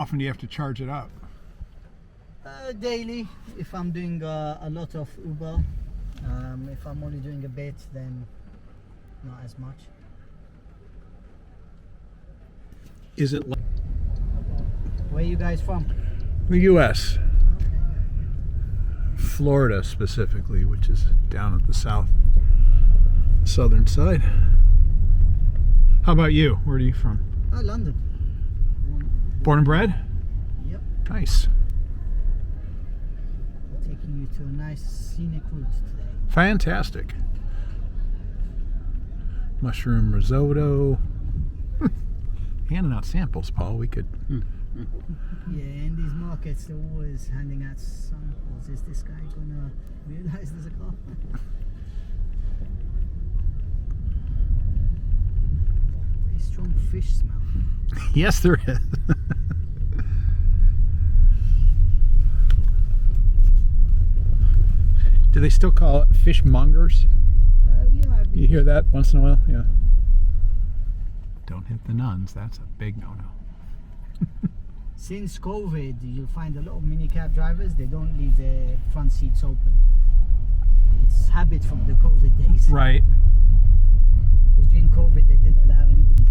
Often do you have to charge it up? Daily, if I'm doing a lot of Uber. If I'm only doing a bit, then not as much. Is it Where are you guys from? the U.S.? Florida specifically, which is down at the southern side. How about you? Where are you from? London. Born and bred? Yep. Nice. Taking you to a nice scenic route today. Fantastic. Mushroom risotto. Handing out samples, Paul. We could. Yeah, in these markets they're always handing out samples. Is this guy gonna realize there's a car? Very strong fish smell. Yes, there is. Do they still call it fishmongers? Yeah. You hear that once in a while? Yeah. Don't hit the nuns. That's a big no-no. Since COVID, you'll find a lot of minicab drivers, they don't leave their front seats open. It's habit from the COVID days. Right. Because during COVID, they didn't allow anybody to.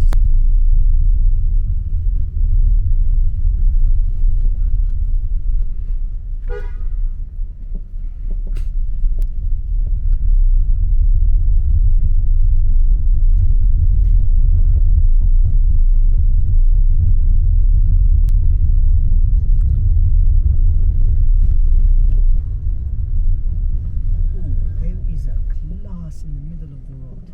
In the middle of the road.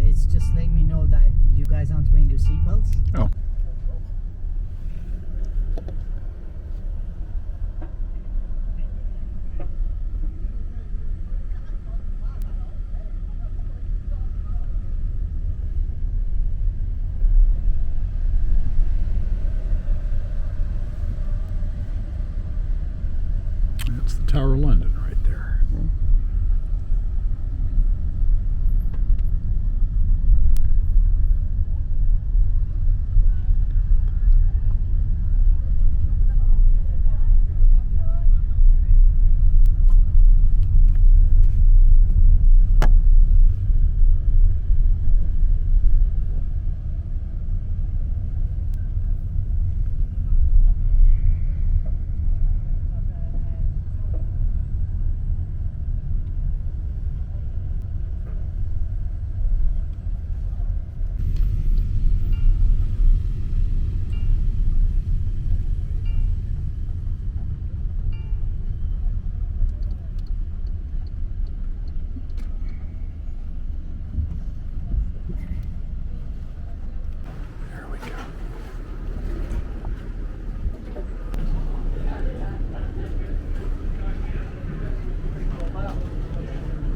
It's just letting me know that you guys aren't wearing your seatbelts. Oh. That's the Tower of London right there.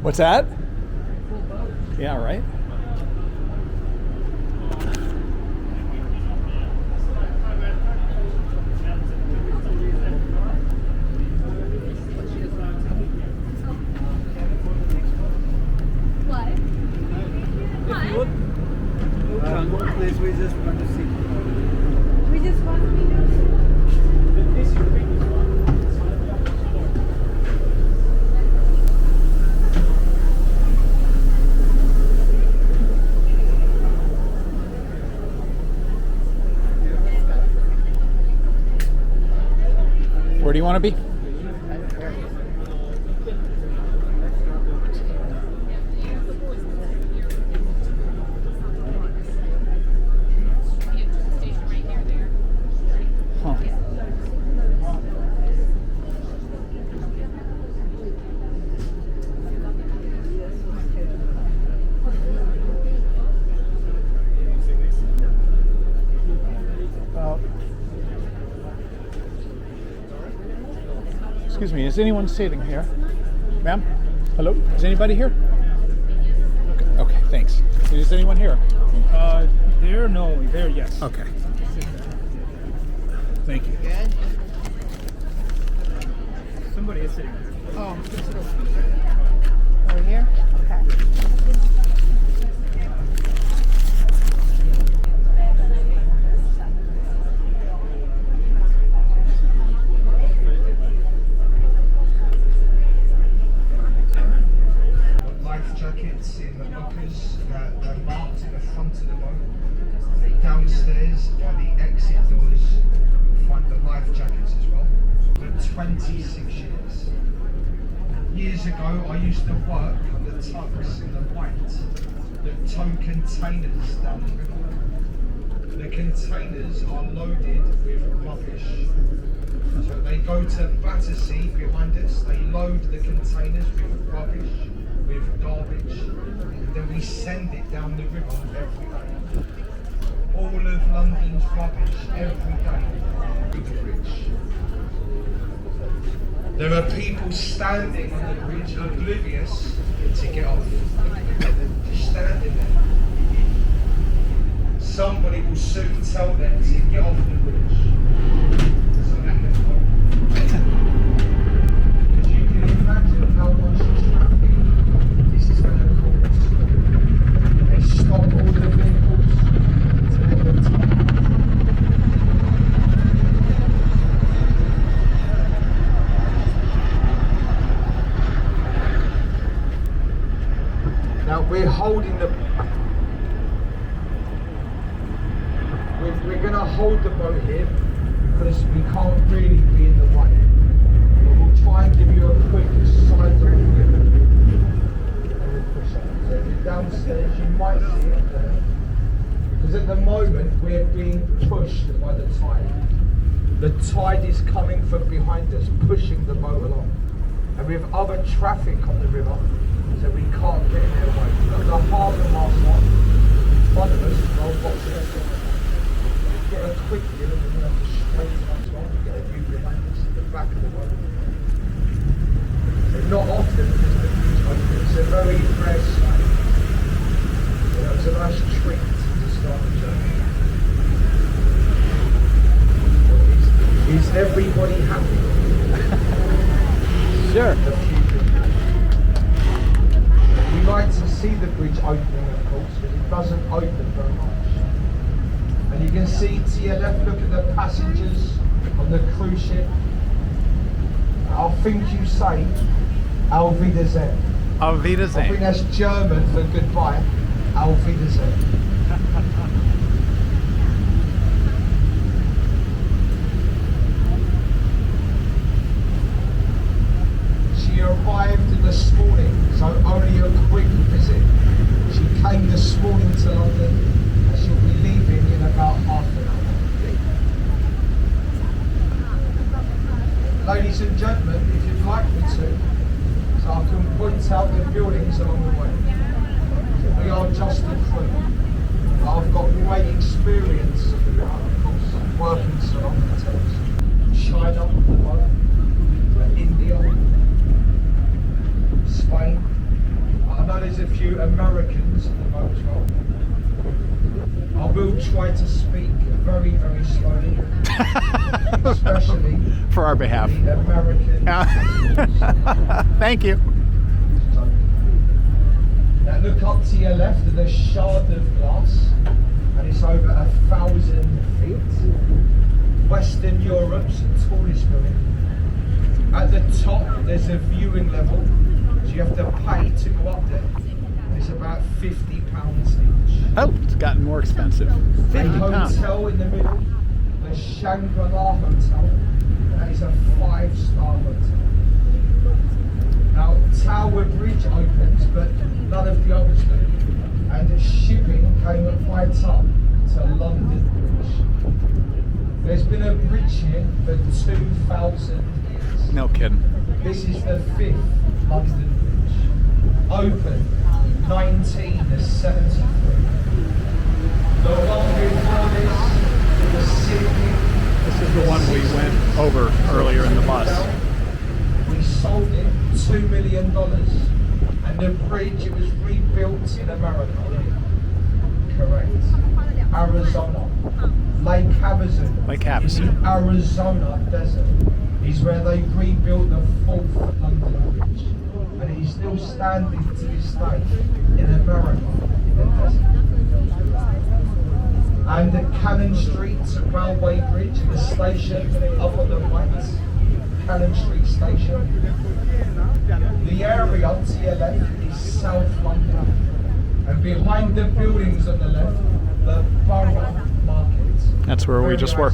What's that? Yeah, right. What? If you would, one place we just want to see. We just want to be Where do you want to be? Huh. Excuse me, is anyone sitting here? Ma'am? Hello? Is anybody here? Okay, thanks. Is anyone here? There, no. There, yes. Okay. Thank you. Somebody is sitting there. Oh, over here? Okay. Life jackets in the lockers that are marked in the front of the boat. Downstairs by the exit doors, you'll find the life jackets as well. For 26 years. Years ago, I used to work on the tugs in the white that tow containers down the river. The containers are loaded with rubbish. So they go to Battersea behind us, they load the containers with rubbish, with garbage, and then we send it down the river every day. All of London's rubbish every day through the bridge. There are people standing on the bridge oblivious to get off. Just standing there. Somebody will soon tell them to get off the bridge. So let them go. Because you can imagine how much traffic this is going to cause. They stop all the vehicles to let them turn. Now we're holding the. We're going to hold the boat here because we can't really be in the way. But we'll try and give you a quick side view. And we'll push up. So if you're downstairs, you might see it there. Because at the moment we're being pushed by the tide. The tide is coming from behind us, pushing the boat along. And we have other traffic on the river, so we can't get in their way. We've got the harbour master in front of us, well, watching us. Get a quick view and then we'll have to straighten up as well. Get a view behind us at the back of the boat. So not often does the beach open. It's a very rare sight. So that was a nice treat to start the journey. Is everybody happy? Sure. The future. We like to see the bridge opening, of course, but it doesn't open very much. And you can see to your left, look at the passengers on the cruise ship. I think you say Auf Wiedersehen. Auf I think Wiedersehen. that's German for goodbye. Auf Wiedersehen. She arrived this morning, so only a quick visit. She came this morning to London. She'll be leaving in about half an hour. Ladies and gentlemen, if you'd like me to, so I can point out the buildings along the way. So we are just a crew. I've got great experience of the river, of course, working along the Thames. China, India, Spain. I know there's a few Americans in the boat as well. I will try to speak very, very slowly, especially For our behalf. the American. Thank you. Now look up to your left at the shard of glass, and it's over 1,000 feet. Western Europe's tallest building. At the top, there's a viewing level, so you have to pay to go up there. It's about £50 each. Oh, it's gotten more expensive. The 50 pounds. hotel in the middle, the Shangri-La Hotel, that is a 5-star hotel. Now, Tower Bridge opens, but none of the others do. And the shipping came right up to London Bridge. There's been a bridge here for 2,000 years. No kidding. This is the 5th London Bridge. Open 1973. The one before this was Sydney. This is the one we went over earlier in the bus. We sold it $2 million. And the bridge, it was rebuilt in America. Correct. Arizona. Lake Havasu. Lake Havasu. In the Arizona desert is where they rebuilt the 4th London Bridge. And it is still standing to this day in America, in the desert. And the Cannon Street Railway Bridge, the station up on the right, Cannon Street Station. The area to your left is South London. And behind the buildings on the left, the Borough Market. That's where we just were.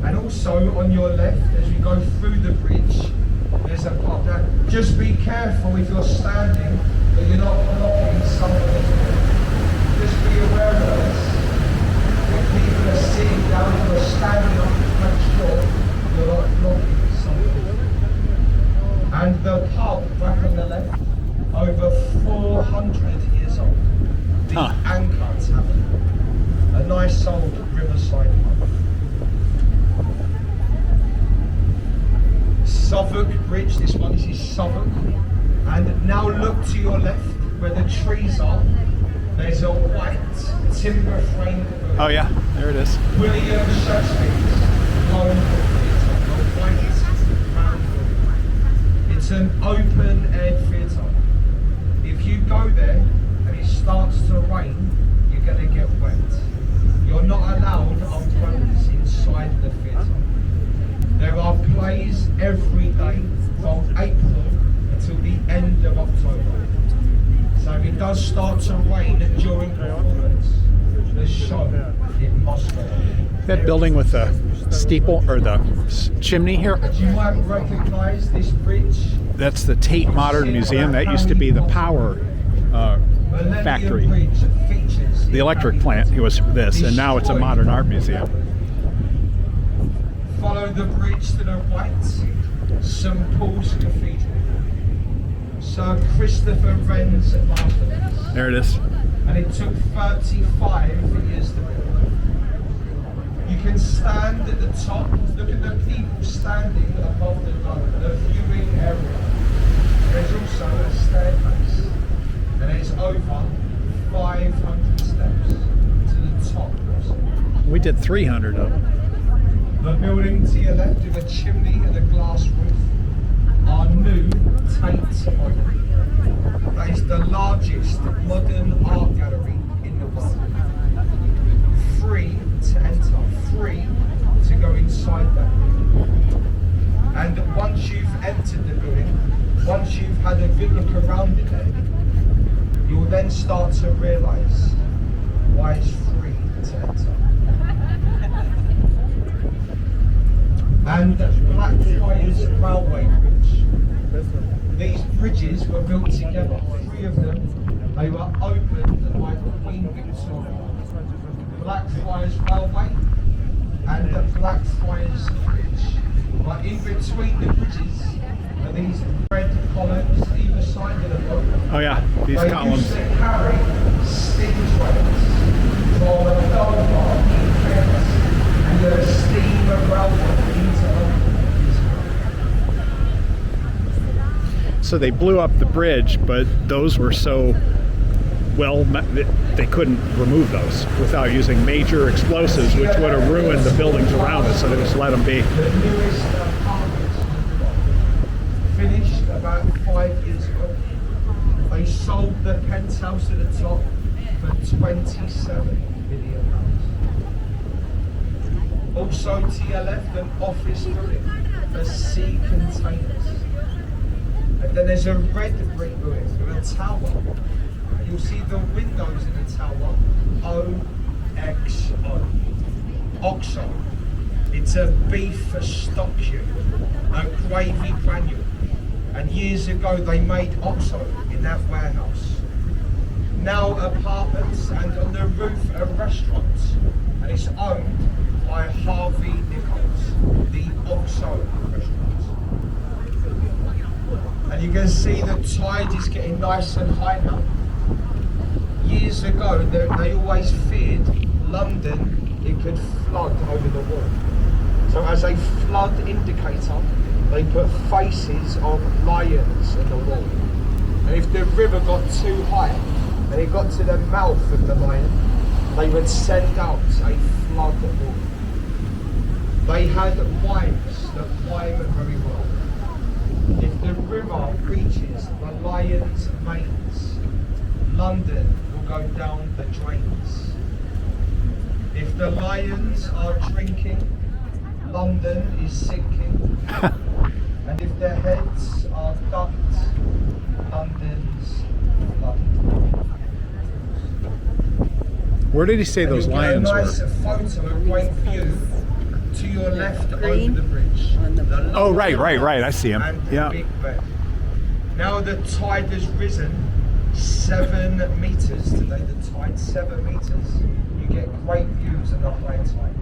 And also on your left, as we go through the bridge, there's a pub. Now, just be careful if you're standing that you're not blocking something. Just be aware of this. If people are sitting down or standing up, make sure you're not blocking something. And the pub back on the left, over 400 years old. The Anchor Tavern. A nice old riverside pub. Southwark Bridge, this one, this is Southwark. And now look to your left where the trees are. There's a white timber framed building. Oh yeah, there it is. William Shakespeare's London Theatre, the white round building. It's an open air theatre. If you go there and it starts to rain, you're going to get wet. You're not allowed umbrellas inside the theatre. There are plays every day from April until the end of October. So if it does start to rain during performance, the show, it must go on. That building with the steeple or the chimney here, And you might recognise this bridge. that's the Tate Modern Museum. That used to be the power factory. Bridge that features The electric plant, it was this, and now it's a modern art museum. Follow the bridge to the right, St Paul's Cathedral. Sir Christopher Wren's masterpiece. There it is. And it took 35 years to build. You can stand at the top, look at the people standing above the dome, the viewing area. There's also a staircase, and it's over 500 steps to the top. We did 300 of them. The building to your left with a chimney and a glass roof, our new Tate Modern. That is the largest modern art gallery in the world. Free to enter, free to go inside that building. And once you've entered the building, once you've had a good look around it there, you'll then start to realise why it's free to enter. And Blackfriars Railway Bridge. These bridges were built together, 3 of them. They were opened by Queen Victoria. Blackfriars Railway and the Blackfriars Bridge. But in between the bridges are these red columns either side of the road. Oh yeah, these They columns. used to carry steam trains from Dover in Kent and the steam railway into London. So they blew up the bridge, but those were so well, they couldn't remove those without using major explosives, which would have ruined the buildings around us, so they just let them be. The newest apartments finished about 5 years ago. They sold the penthouse at the top for £27 million. Also to your left, an office building for sea containers. And then there's a red brick building with a tower. You'll see the windows in the tower, OXO. OXO. It's a beef stock unit, a gravy granule. And years ago they made OXO in that warehouse. Now apartments, and on the roof a restaurant. And it's owned by Harvey Nichols, the OXO restaurant. And you can see the tide is getting nice and high now. Years ago, they always feared London, it could flood over the wall. So as a flood indicator, they put faces of lions in the wall. And if the river got too high and it got to the mouth of the lion, they would send out a flood of water. They had wives that whined very well. If the river reaches the lion's mains, London will go down the drains. If the lions are drinking, London is sinking. And if their heads are ducked, London's flooded. Where did he say those lions a nice were? photo, a great view to your left over the bridge. Oh, right. I see him. And the Yeah. Big Ben. Now the tide has risen 7 meters today. The tide 7 meters. You get great views on the high tide.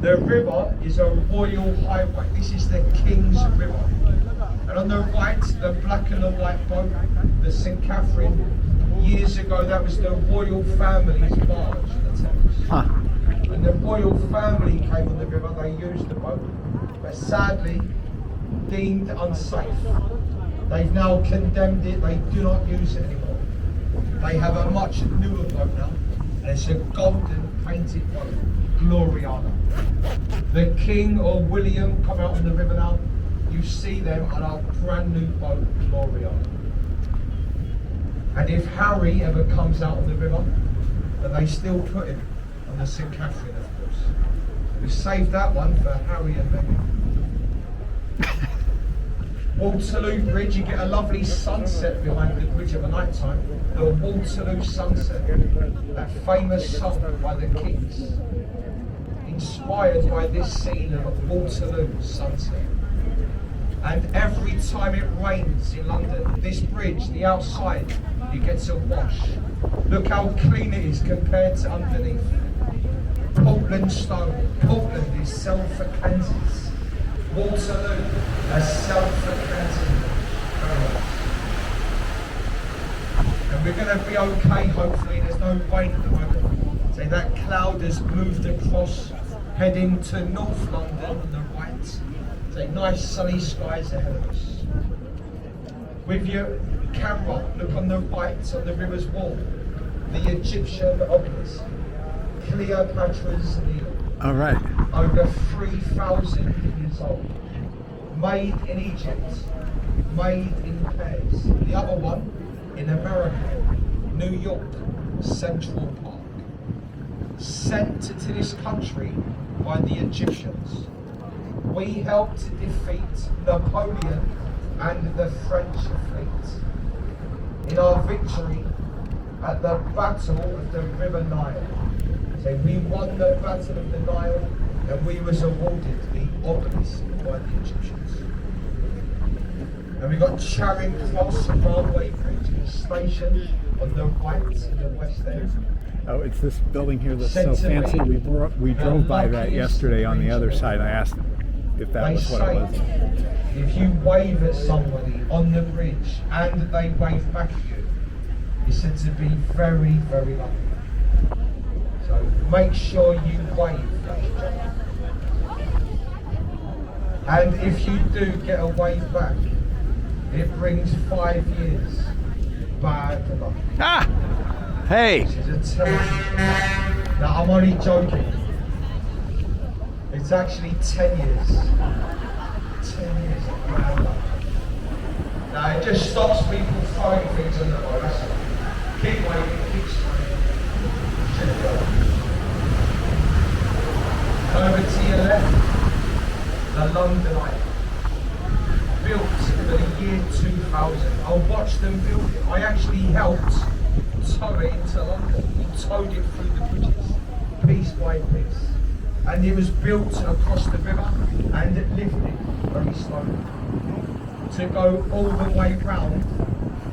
The river is a royal highway. This is the King's River. And on the right, the black and the white boat, the St. Catherine. Years ago, that was the royal family's barge, the Thames. Huh. When the royal family came on the river, they used the boat, but sadly deemed unsafe. They've now condemned it, they do not use it anymore. They have a much newer boat now, and it's a golden painted boat, Gloriana. The King or William come out on the river now, you see them on our brand new boat, Gloriana. And if Harry ever comes out on the river, then they still put him on the St. Catherine, of course. We saved that one for Harry and Meghan. Waterloo Bridge, you get a lovely sunset behind the bridge at the night time. The Waterloo sunset, that famous song by the Kings, inspired by this scene of Waterloo sunset. And every time it rains in London, this bridge, the outside, you get to wash. Look how clean it is compared to underneath. Portland stone. Portland is Selford, Kansas. Waterloo, a Selford, Kansas. And we're going to be okay, hopefully. There's no rain at the moment. So that cloud has moved across, heading to North London on the right. So nice sunny skies ahead of us. With your camera, look on the right on the river's wall. The Egyptian obelisk, Cleopatra's Needle. All right. Over 3,000 years old. Made in Egypt, made in pairs. The other one in America, New York, Central Park. Sent to this country by the Egyptians. We helped to defeat Napoleon and the French fleet in our victory at the Battle of the River Nile. So we won the Battle of the Nile and we was awarded the obelisk by the Egyptians. And we got Charing Cross and Railway Bridge station on the right in the west end. Oh, it's this building here that's so fancy. We drove by that yesterday on the other side. I asked if that was what it was. If you wave at somebody on the bridge and they wave back at you, it's said to be very, very lucky. So make sure you wave. And if you do get a wave back, it brings 5 years bad luck. Ah! Hey! This is a terrible. Now I'm only joking. It's actually 10 years. 10 years of bad luck. Now it just stops people throwing things on the boat. That's all. Keep waving, keep spraying. Should go. Over to your left, the London Eye. Built for the year 2000. I watched them build it. I actually helped tow it into London. We towed it through the bridges, piece by piece. And it was built across the river and it lifted very slowly. To go all the way round,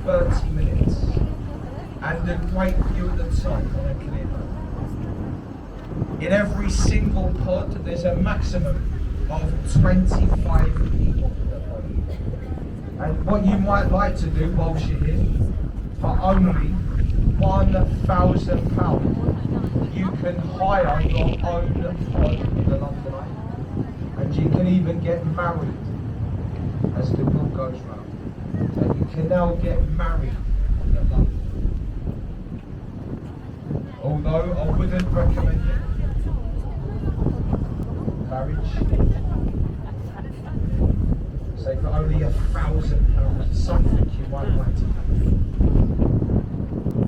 30 minutes. And a great view at the top on a clear day. In every single pod, there's a maximum of 25 people. And what you might like to do whilst you're here, for only £1,000, you can hire your own pod in the London Eye and you can even get married as the book goes round. And you can now get married in London. Although I wouldn't recommend it. Marriage. Say for only £1,000, something you might like to have.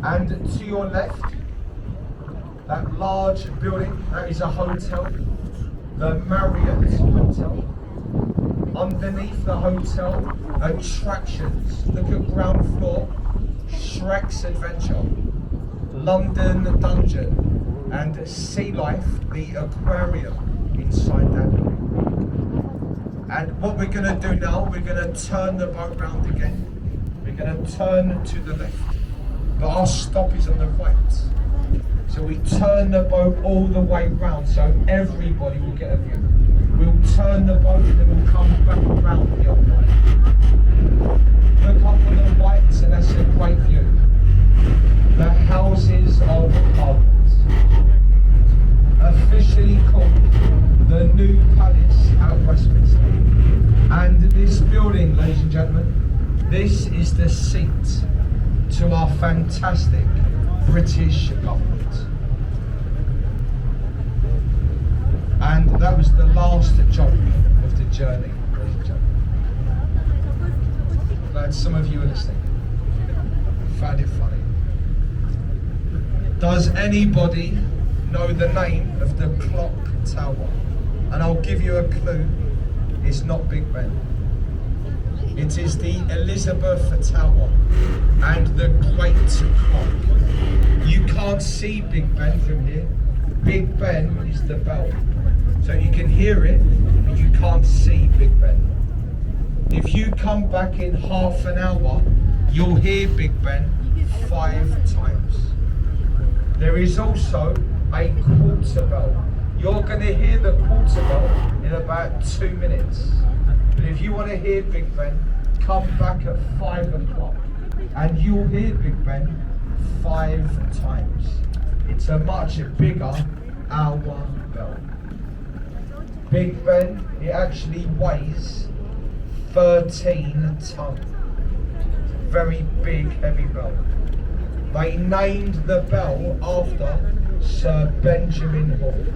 And to your left, that large building, that is a hotel, the Marriott Hotel. Underneath the hotel, attractions. Look at ground floor, Shrek's Adventure, London Dungeon, and Sea Life, the aquarium inside that building. And what we're going to do now, we're going to turn the boat round again. We're going to turn to the left, but our stop is on the right. So we turn the boat all the way round so everybody will get a view. We'll turn the boat and then we'll come back around the other way. Look up on the right and that's a great view. The Houses of Parliament. Officially called the New Palace at Westminster. And this building, ladies and gentlemen, this is the seat to our fantastic British government. And that was the last job of the journey, ladies and gentlemen. Glad some of you are listening. Found it funny. Does anybody know the name of the clock tower? And I'll give you a clue. It's not Big Ben. It is the Elizabeth Tower and the Great Clock. You can't see Big Ben from here. Big Ben is the bell. So you can hear it, but you can't see Big Ben. If you come back in half an hour, you'll hear Big Ben 5 times. There is also a quarter bell. You're going to hear the quarter bell in about 2 minutes. But if you want to hear Big Ben, come back at 5 o'clock and you'll hear Big Ben 5 times. It's a much bigger hour bell. Big Ben, it actually weighs 13 tons. Very big, heavy bell. They named the bell after Sir Benjamin Hall.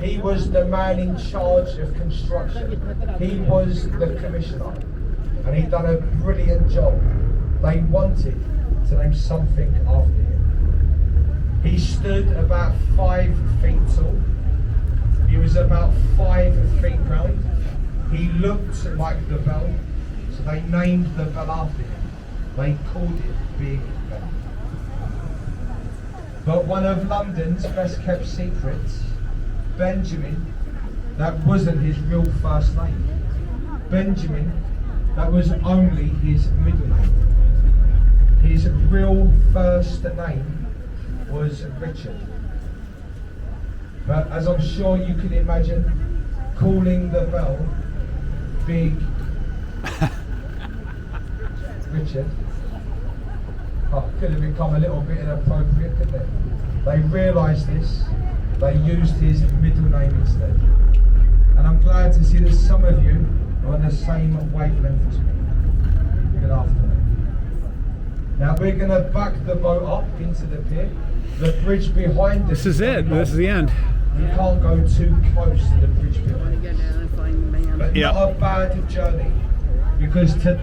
He was the man in charge of construction. He was the commissioner. And he'd done a brilliant job. They wanted to name something after him. He stood about 5 feet tall. He was about 5 feet round. He looked like the bell, so they named the bell after him. They called it Big Ben. But one of London's best kept secrets, Benjamin, that wasn't his real first name. Benjamin, that was only his middle name. His real first name was Richard. But as I'm sure you can imagine, calling the bell Big Richard could have become a little bit inappropriate, couldn't it? They realised this, they used his middle name instead. And I'm glad to see that some of you are on the same wavelength as me. Good afternoon. Now we're going to back the boat up into the pier. The bridge behind us. This is it. This is the end. You can't go too close to the bridge behind us. But not a bad journey, because today